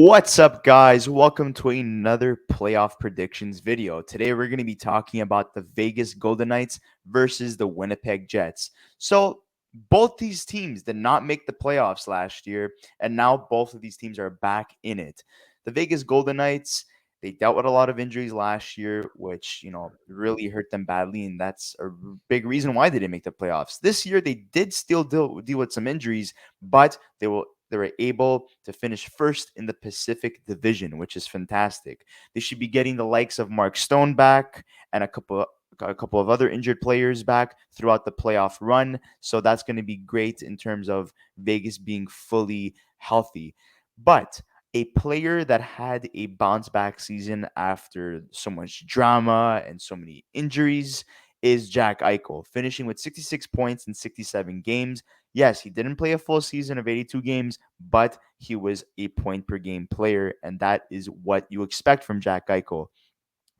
What's up, guys? Welcome to another playoff predictions video. Today, we're going to be talking about the Vegas Golden Knights versus the Winnipeg Jets. So, both these teams did not make the playoffs last year, and now both of these teams are back in it. The Vegas Golden Knights, they dealt with a lot of injuries last year, which, really hurt them badly, and that's a big reason why they didn't make the playoffs. This year, they did still deal with some injuries, but they were able to finish first in the Pacific Division, which is fantastic. They should be getting the likes of Mark Stone back and a couple of other injured players back throughout the playoff run. So that's going to be great in terms of Vegas being fully healthy. But a player that had a bounce back season after so much drama and so many injuries is Jack Eichel, finishing with 66 points in 67 games. Yes, he didn't play a full season of 82 games, but he was a point per game player, and that is what you expect from Jack Eichel.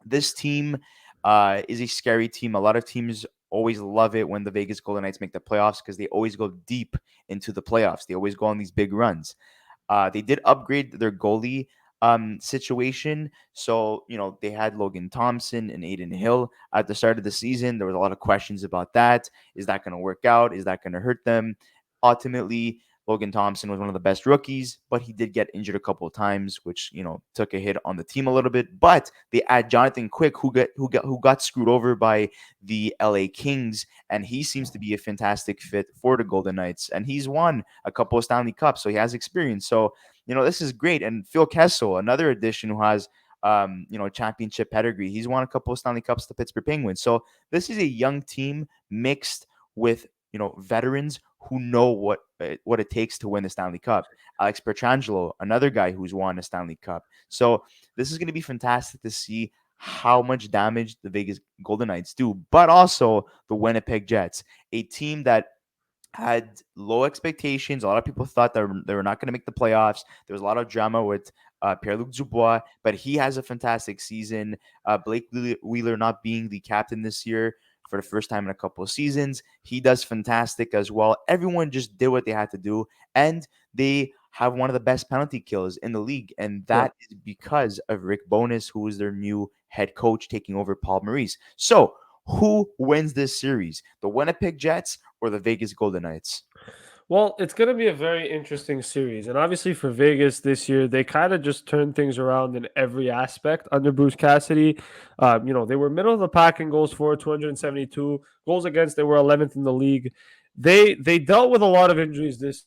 This team is a scary team. A lot of teams always love it when the Vegas Golden Knights make the playoffs because they always go deep into the playoffs. They always go on these big runs. They did upgrade their goalie situation. So, they had Logan Thompson and Aiden Hill at the start of the season. There was a lot of questions about that. Is that going to work out? Is that going to hurt them? Ultimately, Logan Thompson was one of the best rookies, but he did get injured a couple of times, which took a hit on the team a little bit. But they add Jonathan Quick, who got screwed over by the LA Kings, and he seems to be a fantastic fit for the Golden Knights. And he's won a couple of Stanley Cups, so he has experience. So this is great. And Phil Kessel, another addition who has championship pedigree. He's won a couple of Stanley Cups, the Pittsburgh Penguins. So this is a young team mixed with veterans who know what it takes to win the Stanley Cup. Alex Pietrangelo, another guy who's won a Stanley Cup. So this is going to be fantastic to see how much damage the Vegas Golden Knights do, but also the Winnipeg Jets, a team that had low expectations. A lot of people thought that they were not going to make the playoffs. There was a lot of drama with Pierre-Luc Dubois, but he has a fantastic season. Blake Wheeler not being the captain this year for the first time in a couple of seasons. He does fantastic as well. Everyone just did what they had to do, and they have one of the best penalty kills in the league, and that is because of Rick Bowness, who is their new head coach, taking over Paul Maurice. So, who wins this series, the Winnipeg Jets or the Vegas Golden Knights? Well, it's going to be a very interesting series. And obviously for Vegas this year, they kind of just turned things around in every aspect under Bruce Cassidy. They were middle of the pack in goals for 272 goals against. They were 11th in the league. They dealt with a lot of injuries this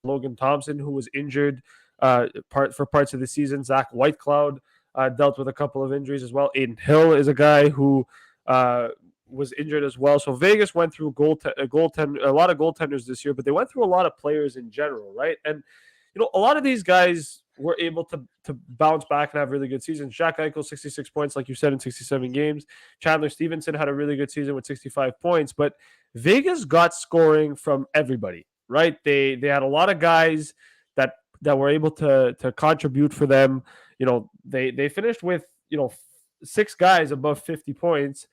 Logan Thompson, who was injured for parts of the season. Zach Whitecloud dealt with a couple of injuries as well. Aiden Hill is a guy who was injured as well. So Vegas went through a lot of goaltenders this year, but they went through a lot of players in general, right? And a lot of these guys were able to bounce back and have really good seasons. Jack Eichel, 66 points, like you said, in 67 games. Chandler Stevenson had a really good season with 65 points, but Vegas got scoring from everybody, right? They had a lot of guys that were able to contribute for them. They finished with 6 guys above 50 points,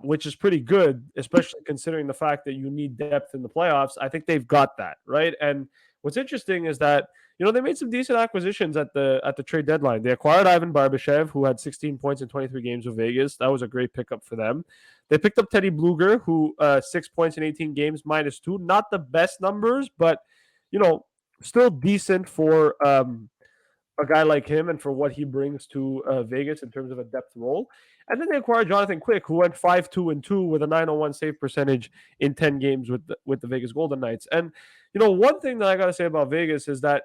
which is pretty good, especially considering the fact that you need depth in the playoffs. I think they've got that, right? And what's interesting is that they made some decent acquisitions at the trade deadline. They acquired Ivan Barbashev, who had 16 points in 23 games with Vegas. That was a great pickup for them. They picked up Teddy Bluger, who 6 points in 18 games, -2. Not the best numbers, but still decent for a guy like him and for what he brings to Vegas in terms of a depth role. And then they acquired Jonathan Quick, who went 5-2-2 with a 901 save percentage in 10 games with the Vegas Golden Knights. And one thing that I got to say about Vegas is that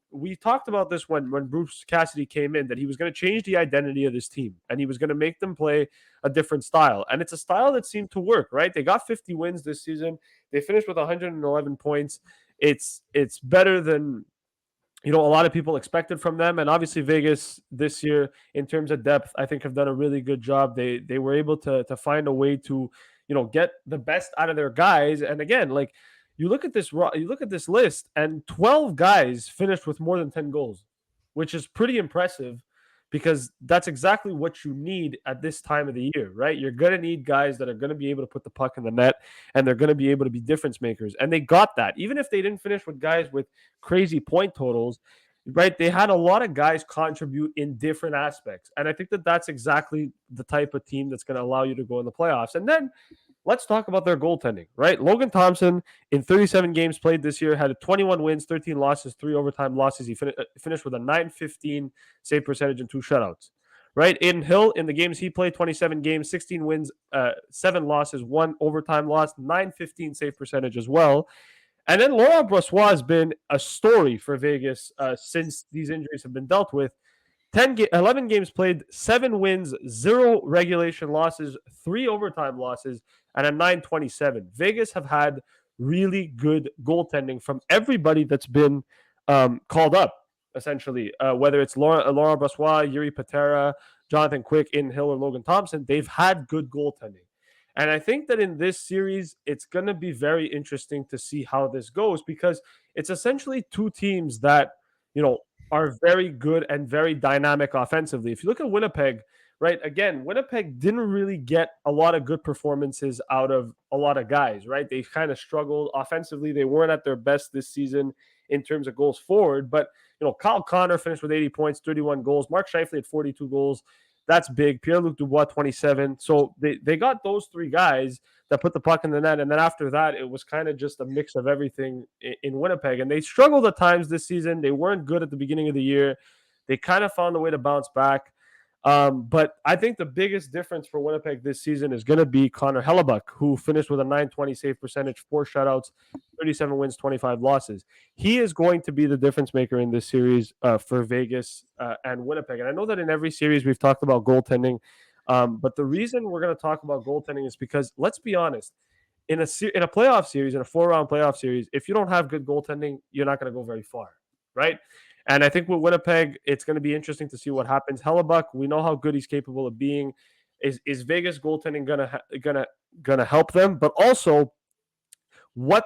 we talked about this when Bruce Cassidy came in, that he was going to change the identity of this team and he was going to make them play a different style. And it's a style that seemed to work, right? They got 50 wins this season. They finished with 111 points. It's better than a lot of people expected from them. And obviously Vegas this year, in terms of depth, I think have done a really good job. They were able to find a way to, get the best out of their guys. And again, like you look at this list, and 12 guys finished with more than 10 goals, which is pretty impressive because that's exactly what you need at this time of the year, right? You're going to need guys that are going to be able to put the puck in the net, and they're going to be able to be difference makers. And they got that. Even if they didn't finish with guys with crazy point totals, right? They had a lot of guys contribute in different aspects. And I think that that's exactly the type of team that's going to allow you to go in the playoffs. And then let's talk about their goaltending, right? Logan Thompson, in 37 games played this year, had 21 wins, 13 losses, 3 overtime losses. He finished with a 915 save percentage and 2 shutouts, right? Aiden Hill, in the games he played, 27 games, 16 wins, 7 losses, 1 overtime loss, 915 save percentage as well. And then Laurent Brossoit has been a story for Vegas since these injuries have been dealt with. 11 games played, 7 wins, 0 regulation losses, 3 overtime losses, and a 927. Vegas have had really good goaltending from everybody that's been called up, essentially. Whether it's Laurent Brossoit, Yuri Patera, Jonathan Quick, In Hill, or Logan Thompson, they've had good goaltending. And I think that in this series, it's going to be very interesting to see how this goes, because it's essentially two teams that, are very good and very dynamic offensively. If you look at Winnipeg, right, again, Winnipeg didn't really get a lot of good performances out of a lot of guys, right? They kind of struggled offensively. They weren't at their best this season in terms of goals forward. But, Kyle Connor finished with 80 points, 31 goals. Mark Scheifele had 42 goals. That's big. Pierre-Luc Dubois, 27. So they got those 3 guys that put the puck in the net. And then after that, it was kind of just a mix of everything in Winnipeg. And they struggled at times this season. They weren't good at the beginning of the year. They kind of found a way to bounce back. But I think the biggest difference for Winnipeg this season is going to be Connor Hellebuck, who finished with a 920 save percentage, 4 shutouts, 37 wins, 25 losses. He is going to be the difference maker in this series for Vegas and Winnipeg. And I know that in every series we've talked about goaltending, but the reason we're going to talk about goaltending is because, let's be honest, in a playoff series, in a 4-round playoff series, if you don't have good goaltending, you're not going to go very far, right? And I think with Winnipeg, it's going to be interesting to see what happens. Hellebuck, we know how good he's capable of being. Is Vegas goaltending gonna help them? But also, what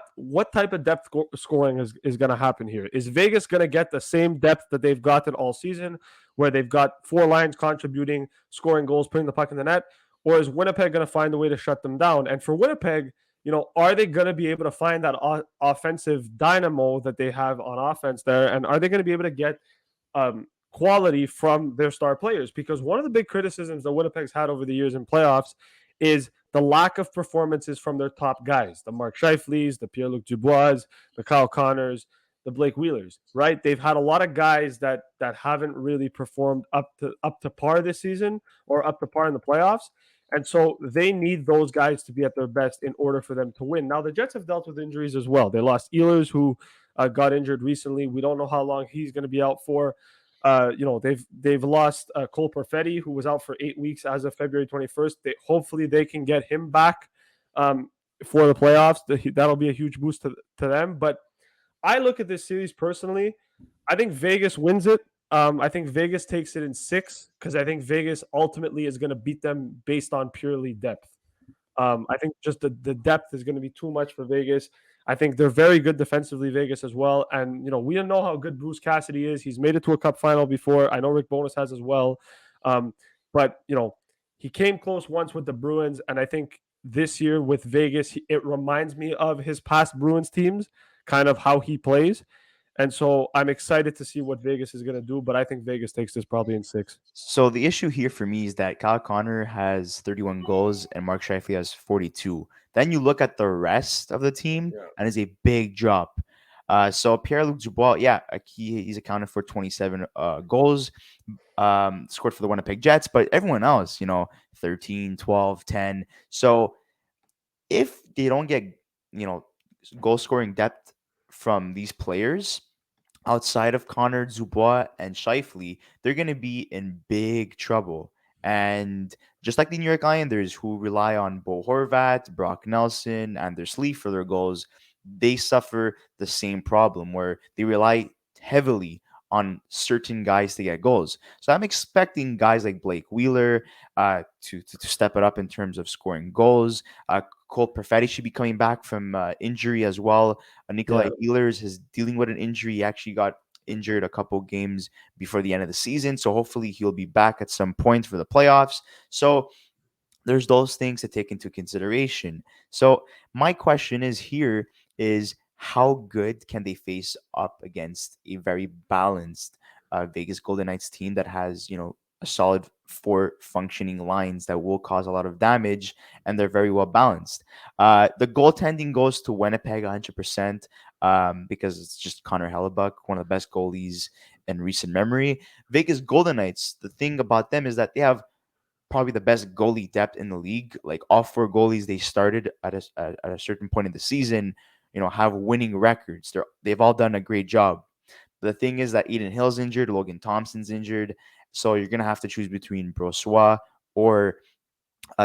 type of depth scoring is going to happen here? Is Vegas going to get the same depth that they've gotten all season, where they've got 4 lines contributing, scoring goals, putting the puck in the net? Or is Winnipeg going to find a way to shut them down? And for Winnipeg, are they going to be able to find that offensive dynamo that they have on offense there? And are they going to be able to get quality from their star players? Because one of the big criticisms that Winnipeg's had over the years in playoffs is the lack of performances from their top guys, the Mark Scheifele's, the Pierre-Luc Dubois, the Kyle Connors, the Blake Wheelers, right? They've had a lot of guys that haven't really performed up to par this season, or up to par in the playoffs. And so they need those guys to be at their best in order for them to win. Now, the Jets have dealt with injuries as well. They lost Ehlers, who got injured recently. We don't know how long he's going to be out for. They've lost Cole Perfetti, who was out for 8 weeks as of February 21st. Hopefully they can get him back for the playoffs. That'll be a huge boost to them. But I look at this series personally. I think Vegas wins it. I think Vegas takes it in 6, because I think Vegas ultimately is going to beat them based on purely depth. I think just the depth is going to be too much for Vegas. I think they're very good defensively, Vegas, as well. And, we don't know how good Bruce Cassidy is. He's made it to a cup final before. I know Rick Bowness has as well. But, he came close once with the Bruins. And I think this year with Vegas, it reminds me of his past Bruins teams, kind of how he plays. And so I'm excited to see what Vegas is going to do, but I think Vegas takes this probably in 6. So the issue here for me is that Kyle Connor has 31 goals and Mark Scheifele has 42. Then you look at the rest of the team, and it's a big drop. So Pierre-Luc Dubois, he's accounted for 27 goals, scored for the Winnipeg Jets, but everyone else, 13, 12, 10. So if they don't get, goal scoring depth from these players outside of Connor, Dubois, and Scheifele, they're going to be in big trouble. And just like the New York Islanders, who rely on Bo Horvat, Brock Nelson, and their sleeve for their goals, they suffer the same problem where they rely heavily on certain guys to get goals. So I'm expecting guys like Blake Wheeler to step it up in terms of scoring goals. Cole Perfetti should be coming back from injury as well. Nikolai Ehlers is dealing with an injury. He actually got injured a couple games before the end of the season. So hopefully he'll be back at some point for the playoffs. So there's those things to take into consideration. So my question is here is how good can they face up against a very balanced Vegas Golden Knights team that has, a solid four functioning lines that will cause a lot of damage, and they're very well balanced. The goaltending goes to Winnipeg 100%, because it's just Connor Hellebuck, one of the best goalies in recent memory. Vegas Golden Knights, the thing about them is that they have probably the best goalie depth in the league. Like all four goalies they started at a certain point in the season, have winning records. They've all done a great job. The thing is that Eden Hill's injured, Logan Thompson's injured, so you're gonna have to choose between Brossois or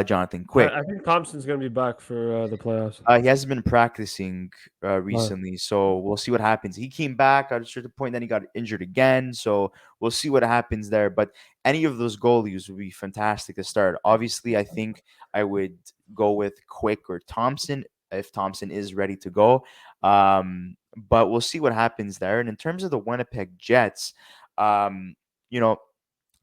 Jonathan Quick. I think Thompson's going to be back for the playoffs. He hasn't been practicing Uh, recently, so we'll see what happens. He came back at a certain point, then he got injured again, so we'll see what happens there. But any of those goalies would be fantastic to start. Obviously, I think I would go with Quick or Thompson if Thompson is ready to go. But we'll see what happens there. And in terms of the Winnipeg Jets, you know,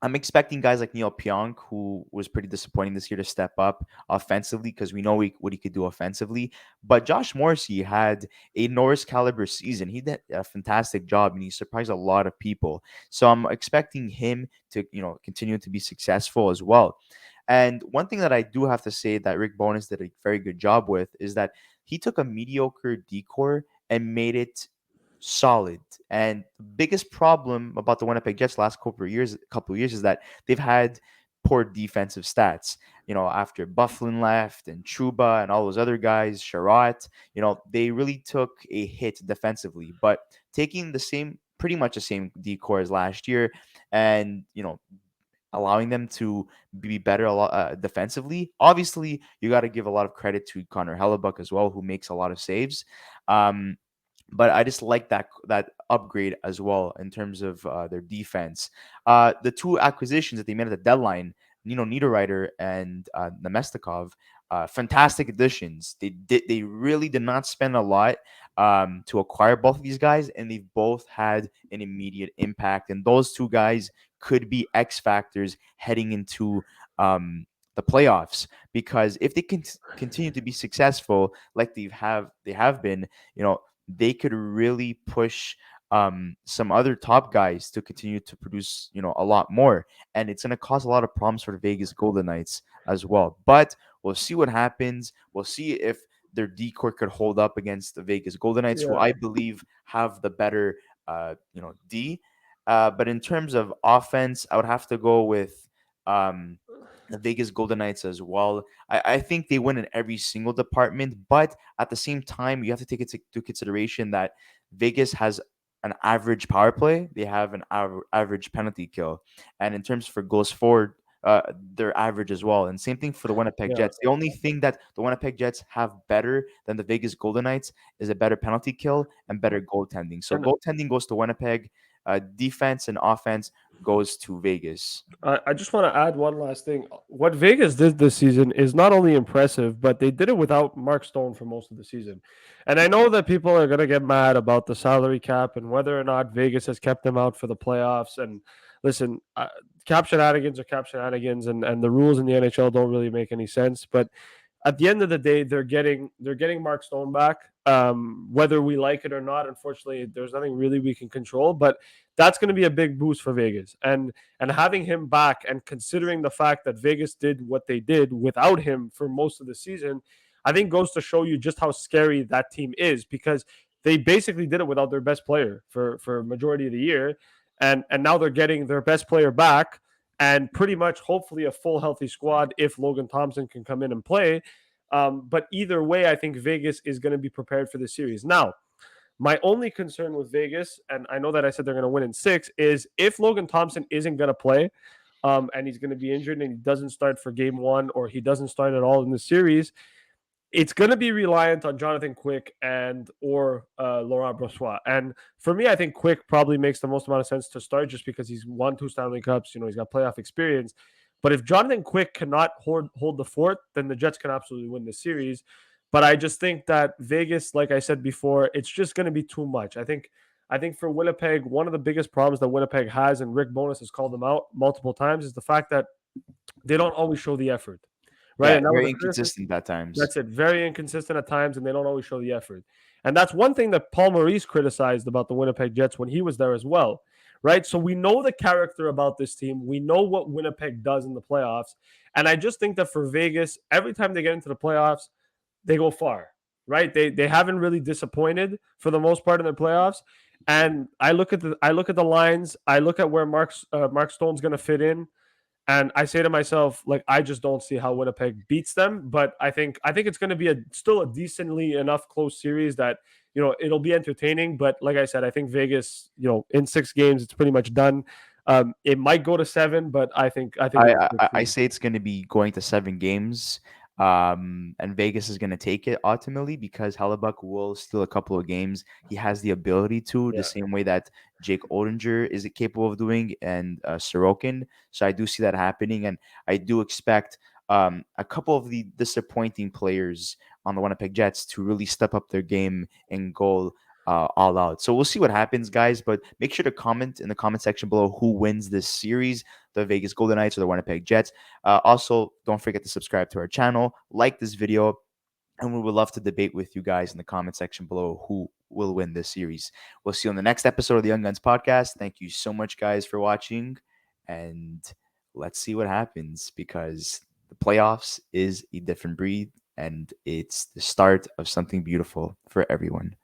I'm expecting guys like Neil Pionk, who was pretty disappointing this year, to step up offensively because we know what he could do offensively. But Josh Morrissey had a Norris caliber season. He did a fantastic job and he surprised a lot of people. So I'm expecting him to, continue to be successful as well. And one thing that I do have to say that Rick Bowness did a very good job with is that he took a mediocre decor and made it solid. And the biggest problem about the Winnipeg Jets last couple of years is that they've had poor defensive stats. After Bufflin left and Chuba and all those other guys, Sherratt, they really took a hit defensively. But taking pretty much the same decor as last year, and allowing them to be better a lot defensively. Obviously, you got to give a lot of credit to Connor Hellebuck as well, who makes a lot of saves. Um, but I just like that upgrade as well in terms of their defense. The two acquisitions that they made at the deadline, Niederreiter and Nemestikov, fantastic additions. They really did not spend a lot to acquire both of these guys, and they've both had an immediate impact. And those two guys could be X factors heading into the playoffs, because if they can continue to be successful like they have been, they could really push some other top guys to continue to produce, a lot more. And it's going to cause a lot of problems for the Vegas Golden Knights as well. But we'll see what happens. We'll see if their decor could hold up against the Vegas Golden Knights, who yeah. I believe have the better, D. But in terms of offense, I would have to go with um, the Vegas Golden Knights as well. I think they win in every single department, but at the same time, you have to take into consideration that Vegas has an average power play. They have an average penalty kill, and in terms for goals forward, they're average as well. And same thing for the Winnipeg Yeah. Jets. The only thing that the Winnipeg Jets have better than the Vegas Golden Knights is a better penalty kill and better goaltending. So And goaltending goes to Winnipeg. Defense and offense goes to Vegas. I just want to add one last thing. What Vegas did this season is not only impressive, but they did it without Mark Stone for most of the season. And I know that people are going to get mad about the salary cap and whether or not Vegas has kept them out for the playoffs. And listen, cap shenanigans are cap shenanigans, and the rules in the NHL don't really make any sense. But at the end of the day, they're getting Mark Stone back. Whether we like it or not, unfortunately, there's nothing really we can control. But that's going to be a big boost for Vegas, and having him back, and considering the fact that Vegas did what they did without him for most of the season, I think goes to show you just how scary that team is, because they basically did it without their best player for majority of the year, and now they're getting their best player back and pretty much hopefully a full healthy squad if Logan Thompson can come in and play. But either way, I think Vegas is going to be prepared for the series. Now, my only concern with Vegas, and I know that I said they're going to win in 6, is if Logan Thompson isn't going to play, and he's going to be injured and he doesn't start for game 1, or he doesn't start at all in the series, it's going to be reliant on Jonathan Quick or Laurent Brossois. And for me, I think Quick probably makes the most amount of sense to start, just because he's won 2 Stanley Cups. He's got playoff experience. But if Jonathan Quick cannot hold the fort, then the Jets can absolutely win the series. But I just think that Vegas, like I said before, it's just going to be too much. I think I think for Winnipeg, one of the biggest problems that Winnipeg has, and Rick Bowness has called them out multiple times, is the fact that they don't always show the effort, right? Yeah, And that was very a criticism. inconsistent at times. That's it. Very inconsistent at times, and they don't always show the effort. And that's one thing that Paul Maurice criticized about the Winnipeg Jets when he was there as well, right? So we know the character about this team. We know what Winnipeg does in the playoffs. And I just think that for Vegas, every time they get into the playoffs, they go far, right? They haven't really disappointed for the most part in their playoffs. And I look at the lines. I look at where Mark Stone's going to fit in. And I say to myself, like, I just don't see how Winnipeg beats them. But I think it's going to be still a decently enough close series that it'll be entertaining. But like I said, I think Vegas, in 6 games, it's pretty much done. It might go to 7, but I think I it's I say it's going to be going to 7 games, and Vegas is going to take it ultimately because Hellebuck will steal a couple of games. He has the ability to, the yeah. same way that Jake Oettinger is capable of doing, and Sorokin. So I do see that happening, and I do expect a couple of the disappointing players on the Winnipeg Jets to really step up their game and goal. All out. So we'll see what happens, guys. But make sure to comment in the comment section below who wins this series, the Vegas Golden Knights or the Winnipeg Jets. Also, don't forget to subscribe to our channel, like this video, and we would love to debate with you guys in the comment section below who will win this series. We'll see you on the next episode of the Young Guns podcast. Thank you so much, guys, for watching, and let's see what happens because the playoffs is a different breed and it's the start of something beautiful for everyone.